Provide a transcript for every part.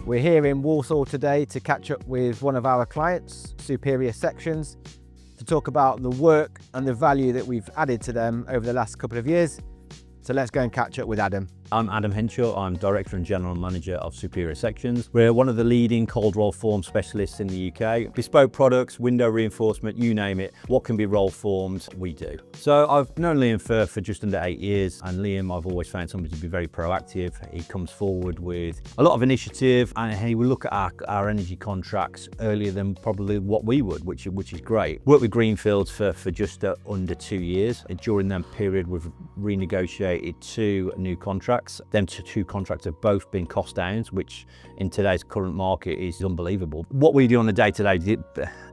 We're here in Walsall today to catch up with one of our clients, Superior Sections, to talk about the work and the value that we've added to them over the last couple of years. So let's go and catch up with Adam. I'm Adam Henshaw. I'm Director and General Manager of Superior Sections. We're one of the leading cold roll form specialists in the UK. Bespoke products, window reinforcement, you name it. What can be roll formed, we do. So I've known Liam for just under 8 years, and Liam I've always found somebody to be very proactive. He comes forward with a lot of initiative, and he will look at our energy contracts earlier than probably what we would, which is great. Worked with Greenfields for just under 2 years. During that period, we've renegotiated 2 new contracts. Them 2 contracts have both been cost downs, which in today's current market is unbelievable. What we do on a day-to-day,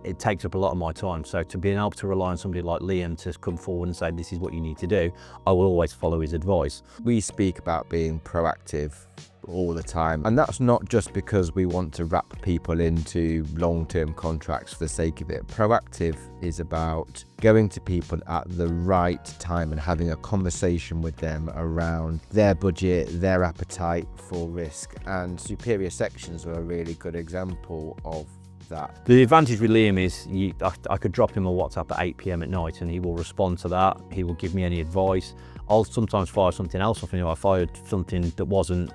it takes up a lot of my time. So to be able to rely on somebody like Liam to come forward and say, this is what you need to do, I will always follow his advice. We speak about being proactive all the time, and that's not just because we want to wrap people into long-term contracts for the sake of it. Proactive is about going to people at the right time and having a conversation with them around their budget, their appetite for risk, and Superior Sections are a really good example of that. The advantage with Liam is I could drop him a WhatsApp at 8 PM at night and he will respond to that. He will give me any advice. I'll sometimes fire something else off. I fired something that wasn't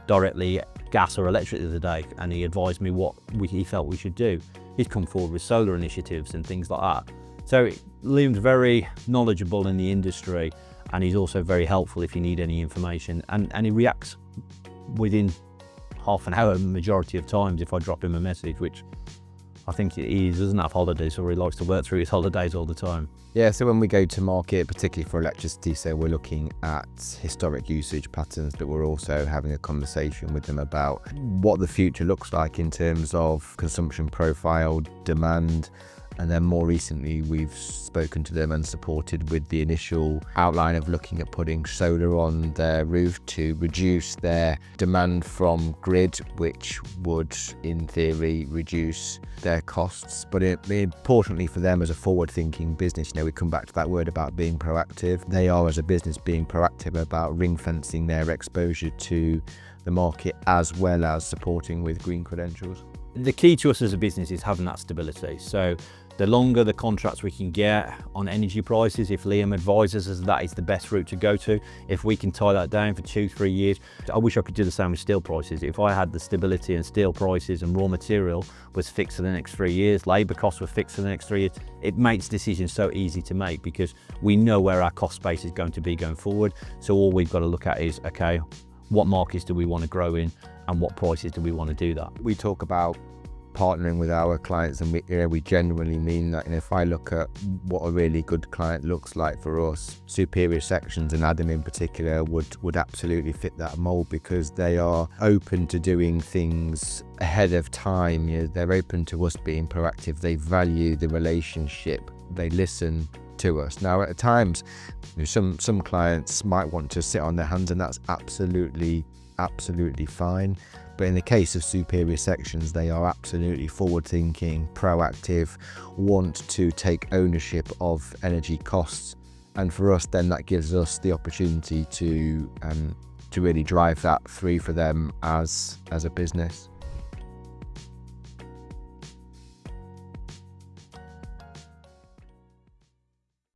directly gas or electric the other day, and he advised me what he felt we should do. He's come forward with solar initiatives and things like that. So Liam's very knowledgeable in the industry, and he's also very helpful if you need any information, and he reacts within half an hour majority of times if I drop him a message, which I think he doesn't have holidays, so he likes to work through his holidays all the time. Yeah, so when we go to market, particularly for electricity, so we're looking at historic usage patterns, but we're also having a conversation with them about what the future looks like in terms of consumption profile, demand. And then more recently, we've spoken to them and supported with the initial outline of looking at putting solar on their roof to reduce their demand from grid, which would, in theory, reduce their costs. But importantly for them as a forward-thinking business, we come back to that word about being proactive. They are, as a business, being proactive about ring-fencing their exposure to the market, as well as supporting with green credentials. The key to us as a business is having that stability. So the longer the contracts we can get on energy prices, if Liam advises us that is the best route to go to, if we can tie that down for 2-3 years. I wish I could do the same with steel prices. If I had the stability and steel prices and raw material was fixed for the next 3 years, labour costs were fixed for the next 3 years, it makes decisions so easy to make because we know where our cost base is going to be going forward. So all we've got to look at is, okay, what markets do we want to grow in and what prices do we want to do that? We talk about partnering with our clients, and we genuinely mean that. And if I look at what a really good client looks like for us, Superior Sections and Adam in particular would absolutely fit that mold, because they are open to doing things ahead of time. They're open to us being proactive. They value the relationship. They listen to us. Now, at times, some clients might want to sit on their hands, and that's absolutely fine. But in the case of Superior Sections, they are absolutely forward-thinking, proactive, want to take ownership of energy costs. And for us, then that gives us the opportunity to really drive that through for them as a business.